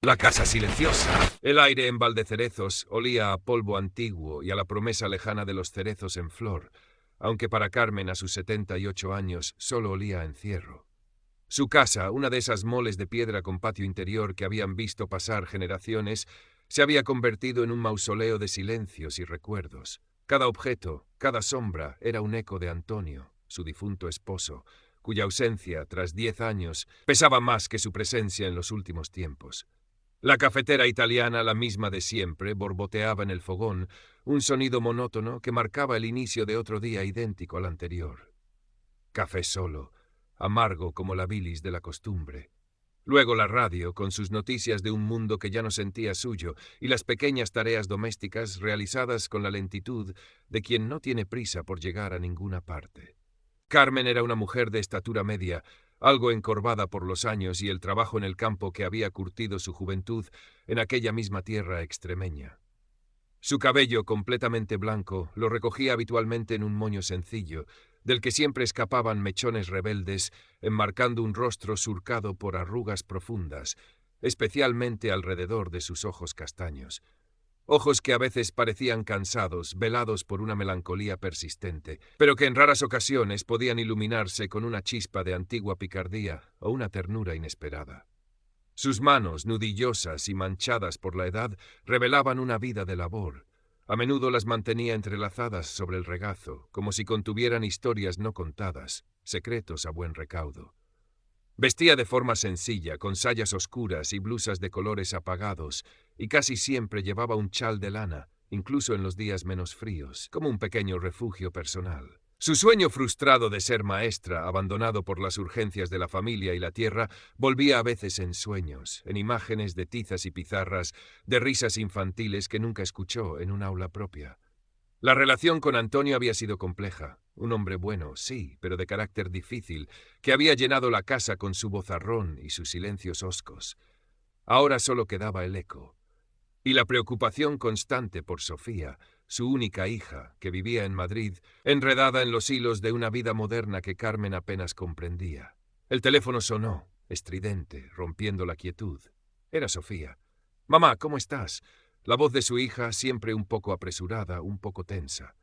La casa silenciosa. El aire en Valdecerezos olía a polvo antiguo y a la promesa lejana de los cerezos en flor, aunque para Carmen a sus 78 años solo olía a encierro. Su casa, una de esas moles de piedra con patio interior que habían visto pasar generaciones, se había convertido en un mausoleo de silencios y recuerdos. Cada objeto, cada sombra era un eco de Antonio, su difunto esposo, cuya ausencia, tras 10 años, pesaba más que su presencia en los últimos tiempos. La cafetera italiana, la misma de siempre, borboteaba en el fogón, un sonido monótono que marcaba el inicio de otro día idéntico al anterior. Café solo, amargo como la bilis de la costumbre. Luego la radio, con sus noticias de un mundo que ya no sentía suyo, y las pequeñas tareas domésticas realizadas con la lentitud de quien no tiene prisa por llegar a ninguna parte. Carmen era una mujer de estatura media, algo encorvada por los años y el trabajo en el campo que había curtido su juventud en aquella misma tierra extremeña. Su cabello, completamente blanco, lo recogía habitualmente en un moño sencillo, del que siempre escapaban mechones rebeldes, enmarcando un rostro surcado por arrugas profundas, especialmente alrededor de sus ojos castaños. Ojos que a veces parecían cansados, velados por una melancolía persistente, pero que en raras ocasiones podían iluminarse con una chispa de antigua picardía o una ternura inesperada. Sus manos, nudillosas y manchadas por la edad, revelaban una vida de labor. A menudo las mantenía entrelazadas sobre el regazo, como si contuvieran historias no contadas, secretos a buen recaudo. Vestía de forma sencilla, con sayas oscuras y blusas de colores apagados, y casi siempre llevaba un chal de lana, incluso en los días menos fríos, como un pequeño refugio personal. Su sueño frustrado de ser maestra, abandonado por las urgencias de la familia y la tierra, volvía a veces en sueños, en imágenes de tizas y pizarras, de risas infantiles que nunca escuchó en un aula propia. La relación con Antonio había sido compleja. Un hombre bueno, sí, pero de carácter difícil, que había llenado la casa con su vozarrón y sus silencios hoscos. Ahora solo quedaba el eco. Y la preocupación constante por Sofía, su única hija, que vivía en Madrid, enredada en los hilos de una vida moderna que Carmen apenas comprendía. El teléfono sonó, estridente, rompiendo la quietud. Era Sofía. «Mamá, ¿cómo estás?». La voz de su hija, siempre un poco apresurada, un poco tensa.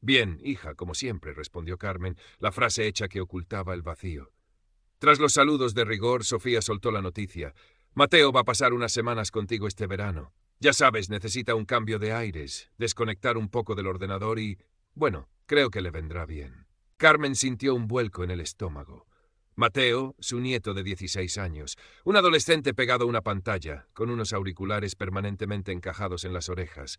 «Bien, hija, como siempre», respondió Carmen, la frase hecha que ocultaba el vacío. Tras los saludos de rigor, Sofía soltó la noticia. «Mateo va a pasar unas semanas contigo este verano. Ya sabes, necesita un cambio de aires, desconectar un poco del ordenador y... bueno, creo que le vendrá bien». Carmen sintió un vuelco en el estómago. Mateo, su nieto de 16 años, un adolescente pegado a una pantalla, con unos auriculares permanentemente encajados en las orejas.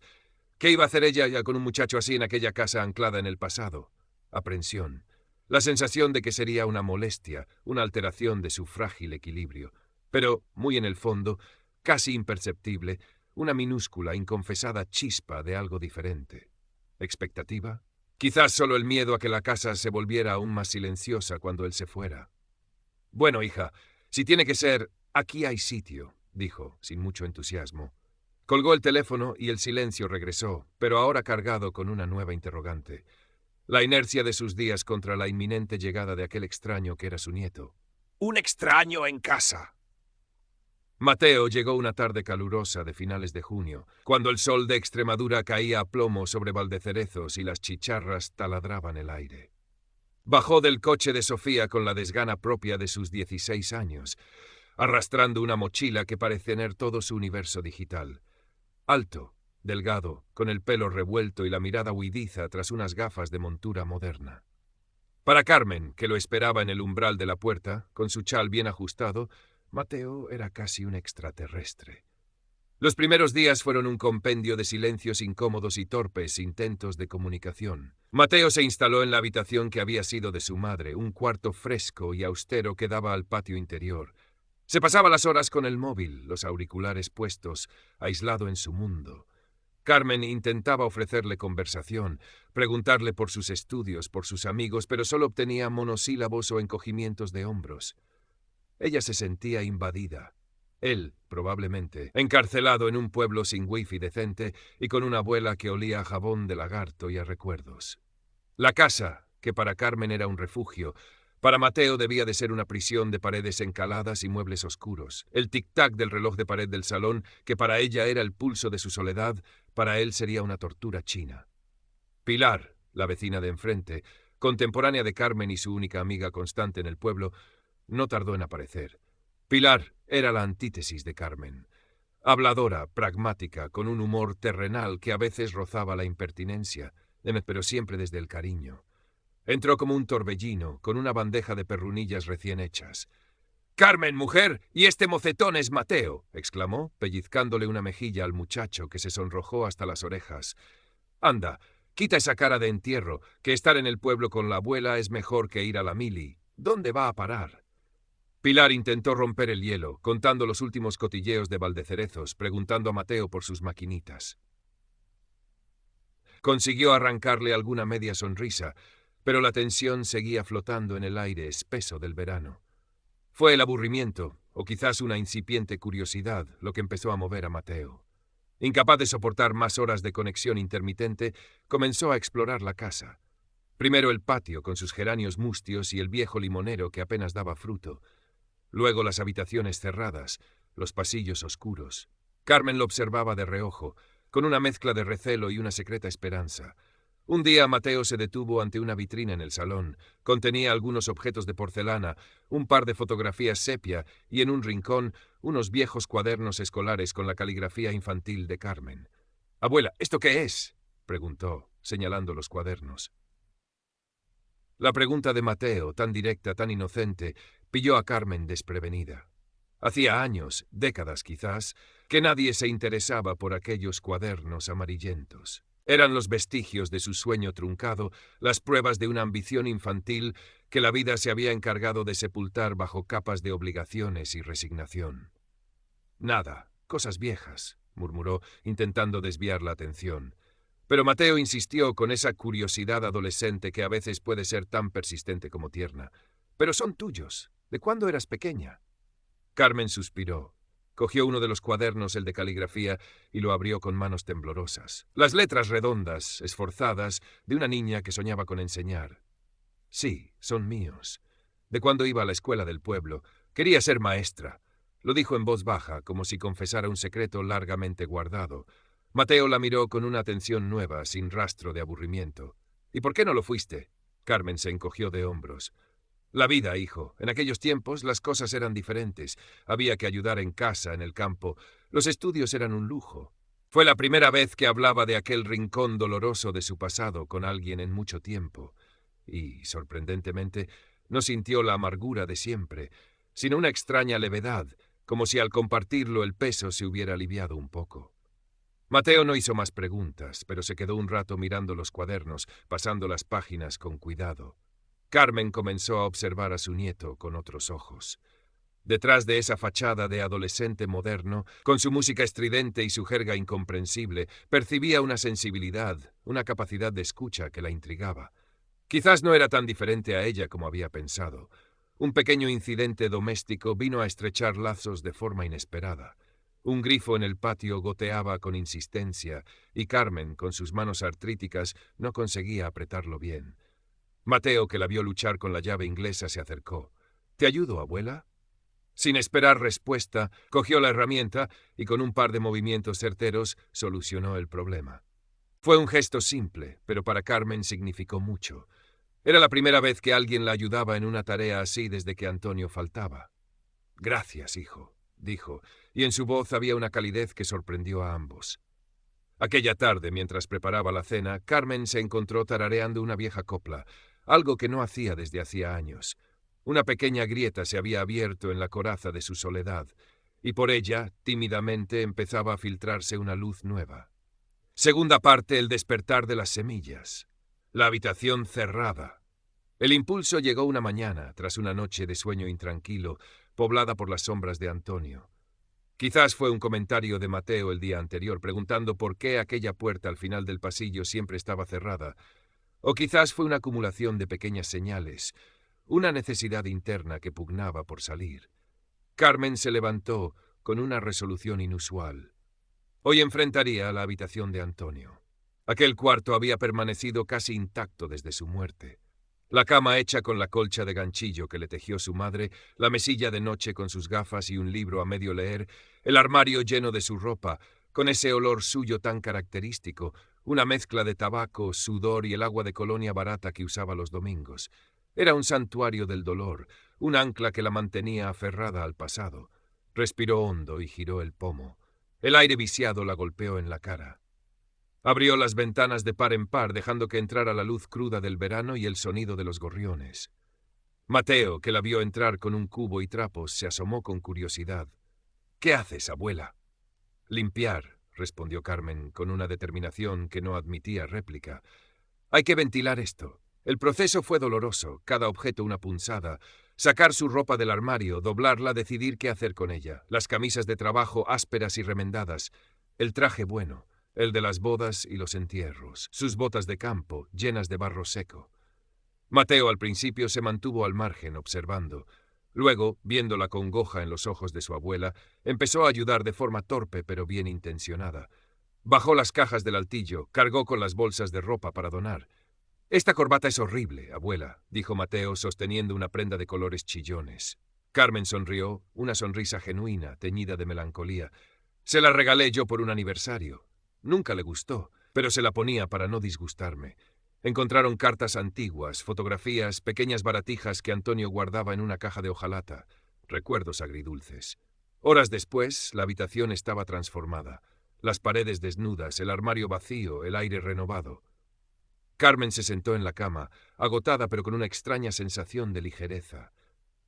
¿Qué iba a hacer ella ya con un muchacho así en aquella casa anclada en el pasado? Aprensión. La sensación de que sería una molestia, una alteración de su frágil equilibrio. Pero, muy en el fondo, casi imperceptible, una minúscula, inconfesada chispa de algo diferente. ¿Expectativa? Quizás solo el miedo a que la casa se volviera aún más silenciosa cuando él se fuera. «Bueno, hija, si tiene que ser, aquí hay sitio», dijo, sin mucho entusiasmo. Colgó el teléfono y el silencio regresó, pero ahora cargado con una nueva interrogante. La inercia de sus días contra la inminente llegada de aquel extraño que era su nieto. «Un extraño en casa». Mateo llegó una tarde calurosa de finales de junio, cuando el sol de Extremadura caía a plomo sobre Valdecerezos y las chicharras taladraban el aire. Bajó del coche de Sofía con la desgana propia de sus 16 años, arrastrando una mochila que parece tener todo su universo digital. Alto, delgado, con el pelo revuelto y la mirada huidiza tras unas gafas de montura moderna. Para Carmen, que lo esperaba en el umbral de la puerta, con su chal bien ajustado, Mateo era casi un extraterrestre. Los primeros días fueron un compendio de silencios incómodos y torpes intentos de comunicación. Mateo se instaló en la habitación que había sido de su madre, un cuarto fresco y austero que daba al patio interior. Se pasaba las horas con el móvil, los auriculares puestos, aislado en su mundo. Carmen intentaba ofrecerle conversación, preguntarle por sus estudios, por sus amigos, pero solo obtenía monosílabos o encogimientos de hombros. Ella se sentía invadida. Él, probablemente, encarcelado en un pueblo sin wifi decente y con una abuela que olía a jabón de lagarto y a recuerdos. La casa, que para Carmen era un refugio, Para Mateo debía de ser una prisión de paredes encaladas y muebles oscuros. El tic-tac del reloj de pared del salón, que para ella era el pulso de su soledad, para él sería una tortura china. Pilar, la vecina de enfrente, contemporánea de Carmen y su única amiga constante en el pueblo, no tardó en aparecer. Pilar era la antítesis de Carmen. Habladora, pragmática, con un humor terrenal que a veces rozaba la impertinencia, pero siempre desde el cariño. Entró como un torbellino, con una bandeja de perrunillas recién hechas. «¡Carmen, mujer! ¡Y este mocetón es Mateo!», exclamó, pellizcándole una mejilla al muchacho, que se sonrojó hasta las orejas. «Anda, quita esa cara de entierro, que estar en el pueblo con la abuela es mejor que ir a la mili. ¿Dónde va a parar?». Pilar intentó romper el hielo, contando los últimos cotilleos de Valdecerezos, preguntando a Mateo por sus maquinitas. Consiguió arrancarle alguna media sonrisa, pero la tensión seguía flotando en el aire espeso del verano. Fue el aburrimiento, o quizás una incipiente curiosidad, lo que empezó a mover a Mateo. Incapaz de soportar más horas de conexión intermitente, comenzó a explorar la casa. Primero el patio, con sus geranios mustios y el viejo limonero que apenas daba fruto. Luego las habitaciones cerradas, los pasillos oscuros. Carmen lo observaba de reojo, con una mezcla de recelo y una secreta esperanza. Un día Mateo se detuvo ante una vitrina en el salón. Contenía algunos objetos de porcelana, un par de fotografías sepia y en un rincón unos viejos cuadernos escolares con la caligrafía infantil de Carmen. «Abuela, ¿esto qué es?», preguntó, señalando los cuadernos. La pregunta de Mateo, tan directa, tan inocente, pilló a Carmen desprevenida. Hacía años, décadas quizás, que nadie se interesaba por aquellos cuadernos amarillentos. Eran los vestigios de su sueño truncado, las pruebas de una ambición infantil que la vida se había encargado de sepultar bajo capas de obligaciones y resignación. «Nada, cosas viejas», murmuró, intentando desviar la atención. Pero Mateo insistió con esa curiosidad adolescente que a veces puede ser tan persistente como tierna. «Pero son tuyos. ¿De cuándo eras pequeña?». Carmen suspiró. Cogió uno de los cuadernos, el de caligrafía, y lo abrió con manos temblorosas. Las letras redondas, esforzadas, de una niña que soñaba con enseñar. «Sí, son míos. De cuando iba a la escuela del pueblo. Quería ser maestra». Lo dijo en voz baja, como si confesara un secreto largamente guardado. Mateo la miró con una atención nueva, sin rastro de aburrimiento. «¿Y por qué no lo fuiste?». Carmen se encogió de hombros. «La vida, hijo. En aquellos tiempos las cosas eran diferentes. Había que ayudar en casa, en el campo. Los estudios eran un lujo». Fue la primera vez que hablaba de aquel rincón doloroso de su pasado con alguien en mucho tiempo. Y, sorprendentemente, no sintió la amargura de siempre, sino una extraña levedad, como si al compartirlo el peso se hubiera aliviado un poco. Mateo no hizo más preguntas, pero se quedó un rato mirando los cuadernos, pasando las páginas con cuidado. Carmen comenzó a observar a su nieto con otros ojos. Detrás de esa fachada de adolescente moderno, con su música estridente y su jerga incomprensible, percibía una sensibilidad, una capacidad de escucha que la intrigaba. Quizás no era tan diferente a ella como había pensado. Un pequeño incidente doméstico vino a estrechar lazos de forma inesperada. Un grifo en el patio goteaba con insistencia, y Carmen, con sus manos artríticas, no conseguía apretarlo bien. Mateo, que la vio luchar con la llave inglesa, se acercó. «¿Te ayudo, abuela?». Sin esperar respuesta, cogió la herramienta y con un par de movimientos certeros solucionó el problema. Fue un gesto simple, pero para Carmen significó mucho. Era la primera vez que alguien la ayudaba en una tarea así desde que Antonio faltaba. «Gracias, hijo», dijo, y en su voz había una calidez que sorprendió a ambos. Aquella tarde, mientras preparaba la cena, Carmen se encontró tarareando una vieja copla, algo que no hacía desde hacía años. Una pequeña grieta se había abierto en la coraza de su soledad, y por ella, tímidamente, empezaba a filtrarse una luz nueva. Segunda parte, el despertar de las semillas. La habitación cerrada. El impulso llegó una mañana, tras una noche de sueño intranquilo, poblada por las sombras de Antonio. Quizás fue un comentario de Mateo el día anterior, preguntando por qué aquella puerta al final del pasillo siempre estaba cerrada. O quizás fue una acumulación de pequeñas señales, una necesidad interna que pugnaba por salir. Carmen se levantó con una resolución inusual. Hoy enfrentaría la habitación de Antonio. Aquel cuarto había permanecido casi intacto desde su muerte. La cama hecha con la colcha de ganchillo que le tejió su madre, la mesilla de noche con sus gafas y un libro a medio leer, el armario lleno de su ropa, con ese olor suyo tan característico, una mezcla de tabaco, sudor y el agua de colonia barata que usaba los domingos. Era un santuario del dolor, un ancla que la mantenía aferrada al pasado. Respiró hondo y giró el pomo. El aire viciado la golpeó en la cara. Abrió las ventanas de par en par, dejando que entrara la luz cruda del verano y el sonido de los gorriones. Mateo, que la vio entrar con un cubo y trapos, se asomó con curiosidad. «¿Qué haces, abuela?» «Limpiar», respondió Carmen, con una determinación que no admitía réplica. «Hay que ventilar esto. El proceso fue doloroso, cada objeto una punzada. Sacar su ropa del armario, doblarla, decidir qué hacer con ella. Las camisas de trabajo ásperas y remendadas. El traje bueno. El de las bodas y los entierros, sus botas de campo, llenas de barro seco. Mateo al principio se mantuvo al margen, observando. Luego, viendo la congoja en los ojos de su abuela, empezó a ayudar de forma torpe pero bien intencionada. Bajó las cajas del altillo, cargó con las bolsas de ropa para donar. «Esta corbata es horrible, abuela», dijo Mateo, sosteniendo una prenda de colores chillones. Carmen sonrió, una sonrisa genuina, teñida de melancolía. «Se la regalé yo por un aniversario. Nunca le gustó, pero se la ponía para no disgustarme. Encontraron cartas antiguas, fotografías, pequeñas baratijas que Antonio guardaba en una caja de hojalata. Recuerdos agridulces. Horas después, la habitación estaba transformada. Las paredes desnudas, el armario vacío, el aire renovado. Carmen se sentó en la cama, agotada pero con una extraña sensación de ligereza.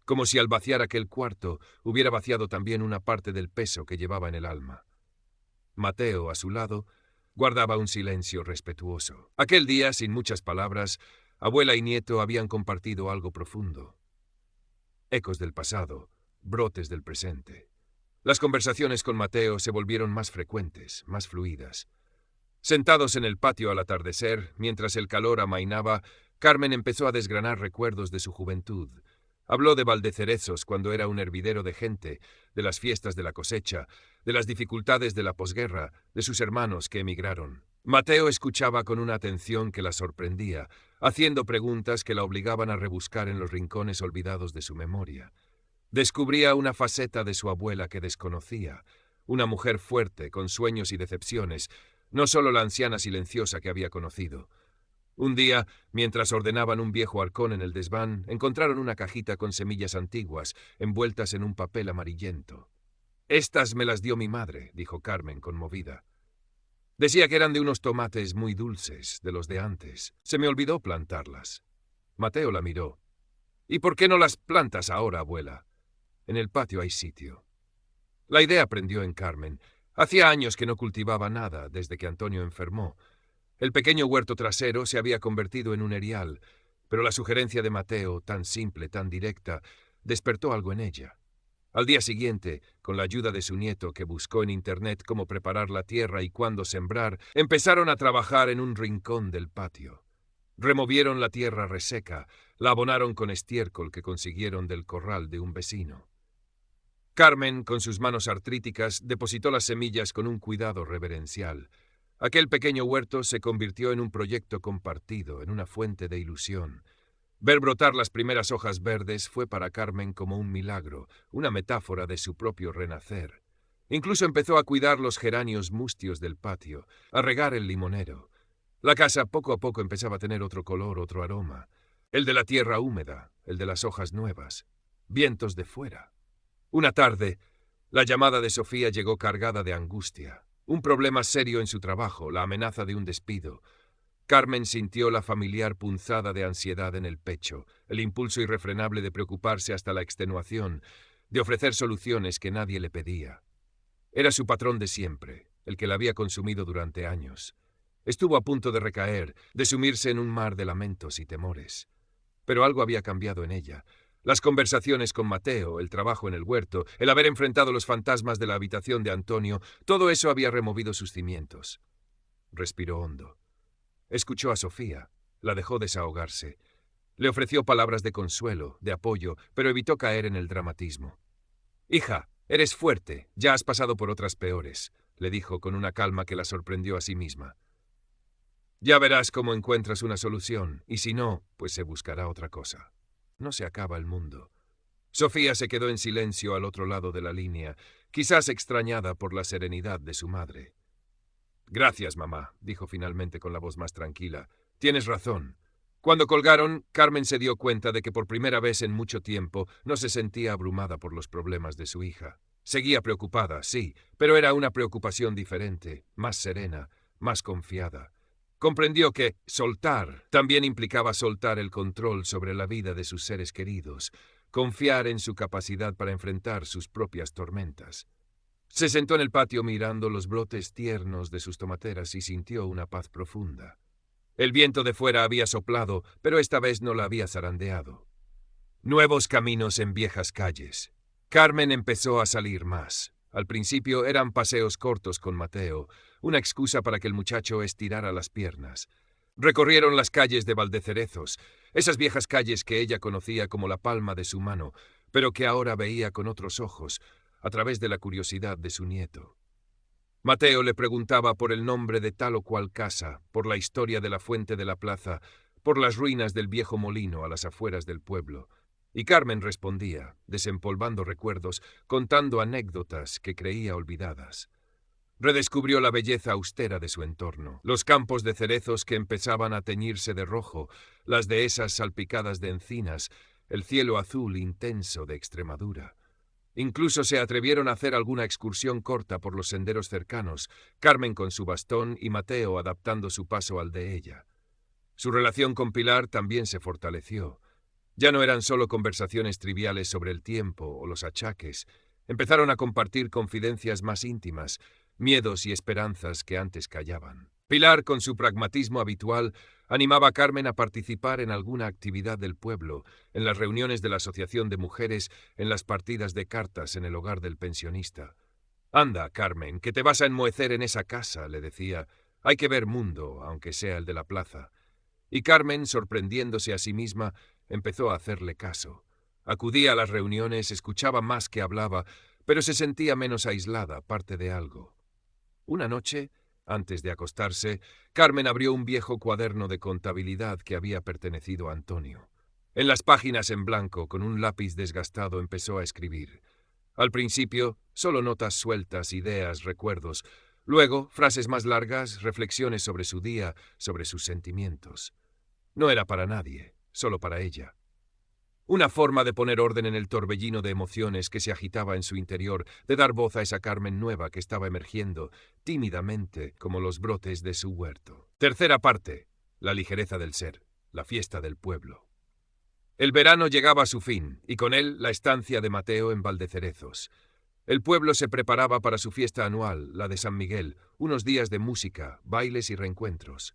Como si al vaciar aquel cuarto hubiera vaciado también una parte del peso que llevaba en el alma. Mateo, a su lado, guardaba un silencio respetuoso. Aquel día, sin muchas palabras, abuela y nieto habían compartido algo profundo. Ecos del pasado, brotes del presente. Las conversaciones con Mateo se volvieron más frecuentes, más fluidas. Sentados en el patio al atardecer, mientras el calor amainaba, Carmen empezó a desgranar recuerdos de su juventud. Habló de Valdecerezos cuando era un hervidero de gente, de las fiestas de la cosecha, de las dificultades de la posguerra, de sus hermanos que emigraron. Mateo escuchaba con una atención que la sorprendía, haciendo preguntas que la obligaban a rebuscar en los rincones olvidados de su memoria. Descubría una faceta de su abuela que desconocía, una mujer fuerte, con sueños y decepciones, no solo la anciana silenciosa que había conocido. Un día, mientras ordenaban un viejo arcón en el desván, encontraron una cajita con semillas antiguas, envueltas en un papel amarillento. «Estas me las dio mi madre», dijo Carmen, conmovida. «Decía que eran de unos tomates muy dulces, de los de antes. Se me olvidó plantarlas». Mateo la miró. «¿Y por qué no las plantas ahora, abuela? En el patio hay sitio». La idea prendió en Carmen. Hacía años que no cultivaba nada, desde que Antonio enfermó. El pequeño huerto trasero se había convertido en un erial, pero la sugerencia de Mateo, tan simple, tan directa, despertó algo en ella. Al día siguiente, con la ayuda de su nieto que buscó en internet cómo preparar la tierra y cuándo sembrar, empezaron a trabajar en un rincón del patio. Removieron la tierra reseca, la abonaron con estiércol que consiguieron del corral de un vecino. Carmen, con sus manos artríticas, depositó las semillas con un cuidado reverencial. Aquel pequeño huerto se convirtió en un proyecto compartido, en una fuente de ilusión. Ver brotar las primeras hojas verdes fue para Carmen como un milagro, una metáfora de su propio renacer. Incluso empezó a cuidar los geranios mustios del patio, a regar el limonero. La casa poco a poco empezaba a tener otro color, otro aroma. El de la tierra húmeda, el de las hojas nuevas. Vientos de fuera. Una tarde, la llamada de Sofía llegó cargada de angustia. Un problema serio en su trabajo, la amenaza de un despido. Carmen sintió la familiar punzada de ansiedad en el pecho, el impulso irrefrenable de preocuparse hasta la extenuación, de ofrecer soluciones que nadie le pedía. Era su patrón de siempre, el que la había consumido durante años. Estuvo a punto de recaer, de sumirse en un mar de lamentos y temores. Pero algo había cambiado en ella. Las conversaciones con Mateo, el trabajo en el huerto, el haber enfrentado los fantasmas de la habitación de Antonio, todo eso había removido sus cimientos. Respiró hondo. Escuchó a Sofía, la dejó desahogarse. Le ofreció palabras de consuelo, de apoyo, pero evitó caer en el dramatismo. «Hija, eres fuerte, ya has pasado por otras peores», le dijo con una calma que la sorprendió a sí misma. Ya verás cómo encuentras una solución, y si no, pues se buscará otra cosa. No se acaba el mundo. Sofía se quedó en silencio al otro lado de la línea, quizás extrañada por la serenidad de su madre. Gracias, mamá, dijo finalmente con la voz más tranquila. Tienes razón. Cuando colgaron, Carmen se dio cuenta de que por primera vez en mucho tiempo no se sentía abrumada por los problemas de su hija. Seguía preocupada, sí, pero era una preocupación diferente, más serena, más confiada. Comprendió que soltar también implicaba soltar el control sobre la vida de sus seres queridos, confiar en su capacidad para enfrentar sus propias tormentas. Se sentó en el patio mirando los brotes tiernos de sus tomateras y sintió una paz profunda. El viento de fuera había soplado, pero esta vez no la había zarandeado. Nuevos caminos en viejas calles. Carmen empezó a salir más. Al principio eran paseos cortos con Mateo, una excusa para que el muchacho estirara las piernas. Recorrieron las calles de Valdecerezos, esas viejas calles que ella conocía como la palma de su mano, pero que ahora veía con otros ojos, a través de la curiosidad de su nieto. Mateo le preguntaba por el nombre de tal o cual casa, por la historia de la fuente de la plaza, por las ruinas del viejo molino a las afueras del pueblo. Y Carmen respondía, desempolvando recuerdos, contando anécdotas que creía olvidadas. Redescubrió la belleza austera de su entorno, los campos de cerezos que empezaban a teñirse de rojo, las dehesas salpicadas de encinas, el cielo azul intenso de Extremadura. Incluso se atrevieron a hacer alguna excursión corta por los senderos cercanos, Carmen con su bastón y Mateo adaptando su paso al de ella. Su relación con Pilar también se fortaleció. Ya no eran solo conversaciones triviales sobre el tiempo o los achaques. Empezaron a compartir confidencias más íntimas, miedos y esperanzas que antes callaban. Pilar, con su pragmatismo habitual, animaba a Carmen a participar en alguna actividad del pueblo, en las reuniones de la Asociación de Mujeres, en las partidas de cartas en el hogar del pensionista. «Anda, Carmen, que te vas a enmohecer en esa casa», le decía. «Hay que ver mundo, aunque sea el de la plaza». Y Carmen, sorprendiéndose a sí misma, empezó a hacerle caso. Acudía a las reuniones, escuchaba más que hablaba, pero se sentía menos aislada, parte de algo. Una noche, antes de acostarse, Carmen abrió un viejo cuaderno de contabilidad que había pertenecido a Antonio. En las páginas en blanco, con un lápiz desgastado, empezó a escribir. Al principio, solo notas sueltas, ideas, recuerdos. Luego, frases más largas, reflexiones sobre su día, sobre sus sentimientos. No era para nadie, solo para ella. Una forma de poner orden en el torbellino de emociones que se agitaba en su interior, de dar voz a esa Carmen nueva que estaba emergiendo, tímidamente, como los brotes de su huerto. Tercera parte. La ligereza del ser, la fiesta del pueblo. El verano llegaba a su fin, y con él la estancia de Mateo en Valdecerezos. El pueblo se preparaba para su fiesta anual, la de San Miguel, unos días de música, bailes y reencuentros.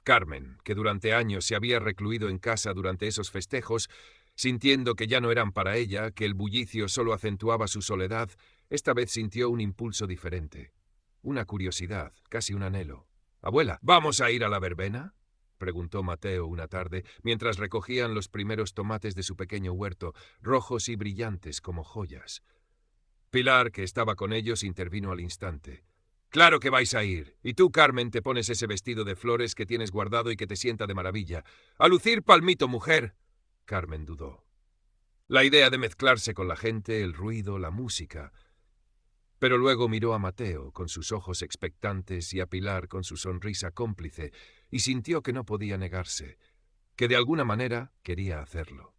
Carmen, que durante años se había recluido en casa durante esos festejos, sintiendo que ya no eran para ella, que el bullicio solo acentuaba su soledad, esta vez sintió un impulso diferente. Una curiosidad, casi un anhelo. «Abuela, ¿vamos a ir a la verbena?», preguntó Mateo una tarde, mientras recogían los primeros tomates de su pequeño huerto, rojos y brillantes como joyas. Pilar, que estaba con ellos, intervino al instante. «Claro que vais a ir. Y tú, Carmen, te pones ese vestido de flores que tienes guardado y que te sienta de maravilla. ¡A lucir palmito, mujer!». Carmen dudó. La idea de mezclarse con la gente, el ruido, la música. Pero luego miró a Mateo con sus ojos expectantes y a Pilar con su sonrisa cómplice y sintió que no podía negarse, que de alguna manera quería hacerlo.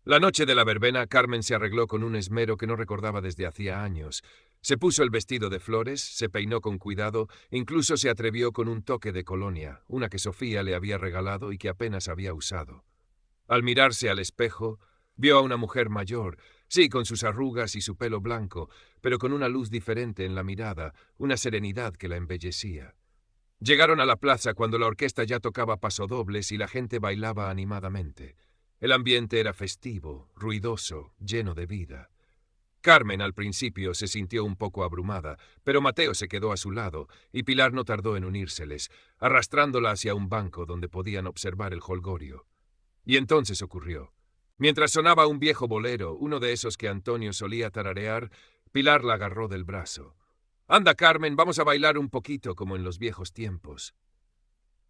La noche de la verbena, Carmen se arregló con un esmero que no recordaba desde hacía años. Se puso el vestido de flores, se peinó con cuidado, incluso se atrevió con un toque de colonia, una que Sofía le había regalado y que apenas había usado. Al mirarse al espejo, vio a una mujer mayor, sí, con sus arrugas y su pelo blanco, pero con una luz diferente en la mirada, una serenidad que la embellecía. Llegaron a la plaza cuando la orquesta ya tocaba pasodobles y la gente bailaba animadamente. El ambiente era festivo, ruidoso, lleno de vida. Carmen al principio se sintió un poco abrumada, pero Mateo se quedó a su lado y Pilar no tardó en unírseles, arrastrándola hacia un banco donde podían observar el jolgorio. Y entonces ocurrió. Mientras sonaba un viejo bolero, uno de esos que Antonio solía tararear, Pilar la agarró del brazo. «Anda, Carmen, vamos a bailar un poquito como en los viejos tiempos».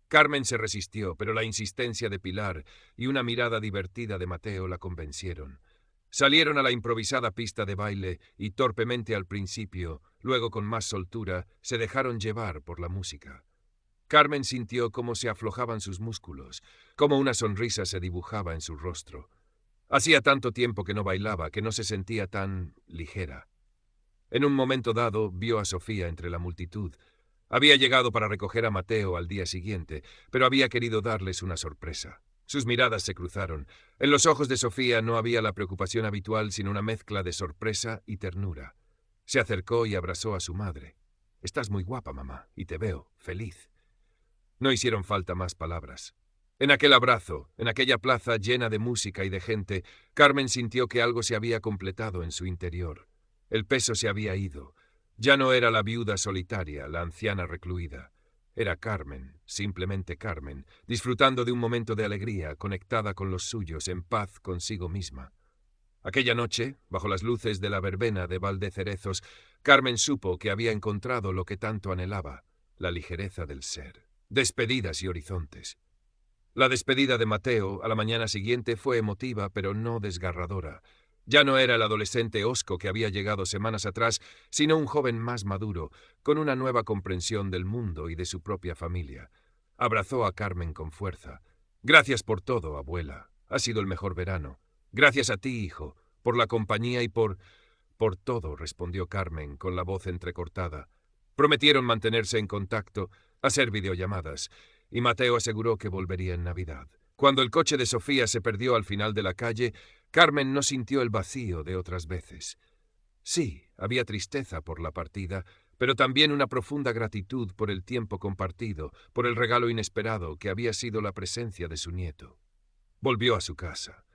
Carmen se resistió, pero la insistencia de Pilar y una mirada divertida de Mateo la convencieron. Salieron a la improvisada pista de baile y torpemente al principio, luego con más soltura, se dejaron llevar por la música. Carmen sintió cómo se aflojaban sus músculos, cómo una sonrisa se dibujaba en su rostro. Hacía tanto tiempo que no bailaba que no se sentía tan ligera. En un momento dado vio a Sofía entre la multitud. Había llegado para recoger a Mateo al día siguiente, pero había querido darles una sorpresa. Sus miradas se cruzaron. En los ojos de Sofía no había la preocupación habitual, sino una mezcla de sorpresa y ternura. Se acercó y abrazó a su madre. «Estás muy guapa, mamá, y te veo feliz». No hicieron falta más palabras. En aquel abrazo, en aquella plaza llena de música y de gente, Carmen sintió que algo se había completado en su interior. El peso se había ido. Ya no era la viuda solitaria, la anciana recluida. Era Carmen, simplemente Carmen, disfrutando de un momento de alegría, conectada con los suyos, en paz consigo misma. Aquella noche, bajo las luces de la verbena de Valdecerezos, Carmen supo que había encontrado lo que tanto anhelaba, la ligereza del ser. Despedidas y horizontes. La despedida de Mateo a la mañana siguiente fue emotiva, pero no desgarradora. Ya no era el adolescente hosco que había llegado semanas atrás, sino un joven más maduro, con una nueva comprensión del mundo y de su propia familia. Abrazó a Carmen con fuerza. «Gracias por todo, abuela. Ha sido el mejor verano. Gracias a ti, hijo, por la compañía y por todo», respondió Carmen, con la voz entrecortada. Prometieron mantenerse en contacto, hacer videollamadas, y Mateo aseguró que volvería en Navidad. Cuando el coche de Sofía se perdió al final de la calle, Carmen no sintió el vacío de otras veces. Sí, había tristeza por la partida, pero también una profunda gratitud por el tiempo compartido, por el regalo inesperado que había sido la presencia de su nieto. Volvió a su casa.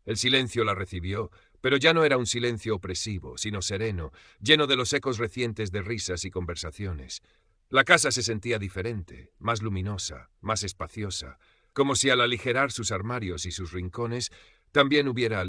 El silencio la recibió, pero ya no era un silencio opresivo, sino sereno, lleno de los ecos recientes de risas y conversaciones. La casa se sentía diferente, más luminosa, más espaciosa, como si al aligerar sus armarios y sus rincones, también hubiera